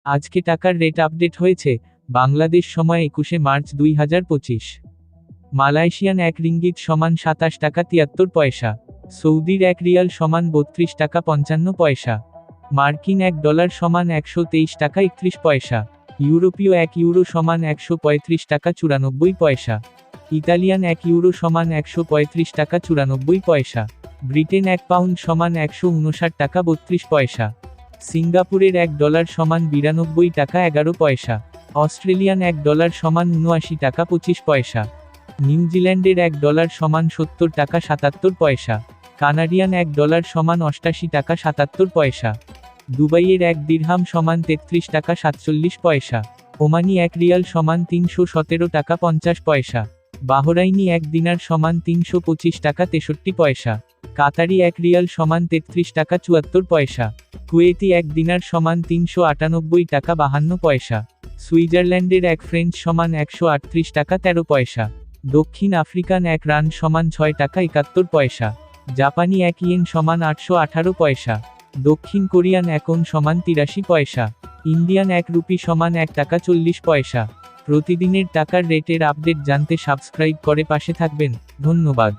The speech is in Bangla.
আজকে টাকার রেট আপডেট হয়েছে। বাংলাদেশ সময় 21শে মার্চ 2025। মালয়েশিয়ান 1 রিঙ্গিত সমান 27 টাকা 73 পয়সা। সৌদির 1 রিয়াল সমান 32 টাকা 55 পয়সা। মার্কিন 1 ডলার সমান 123 টাকা 31 পয়সা। ইউরোপীয় 1 ইউরো সমান 135 টাকা 94 পয়সা। ইতালিয়ান 1 ইউরো সমান 135 টাকা 94 পয়সা। ব্রিটেন 1 পাউন্ড সমান 159 টাকা 32 পয়সা। সিঙ্গাপুরের 1 ডলার সমান 92 টাকা 11 পয়সা। অস্ট্রেলিয়ান 1 ডলার সমান 79 টাকা 25 পয়সা। নিউজিল্যান্ডের 1 ডলার সমান 70 টাকা 77 পয়সা। কানাডিয়ান 1 ডলার সমান 88 টাকা 77 পয়সা। দুবাইয়ের 1 দিরহাম সমান 33 টাকা 47 পয়সা। ওমানি 1 রিয়াল সমান 317 টাকা 50 পয়সা। বাহরাইনি 1 দিনার সমান 325 টাকা 63 পয়সা। কাতারি 1 রিয়াল সমান 33 টাকা 74 পয়সা। কুয়েতি 1 দিনার সমান 398 টাকা 52 পয়সা। সুইজারল্যান্ডের 1 ফ্রেঞ্চ সমান 138 টাকা 13 পয়সা। দক্ষিণ আফ্রিকান 1 রান সমান 6 টাকা 71 পয়সা। জাপানি 1 ইয়েন সমান 818 পয়সা। দক্ষিণ কোরিয়ান 1 ওন সমান 83 পয়সা। ইন্ডিয়ান 1 রুপি সমান 1 টাকা 40 পয়সা। প্রতিদিনের টাকার রেটের আপডেট জানতে সাবস্ক্রাইব করে পাশে থাকবেন। ধন্যবাদ।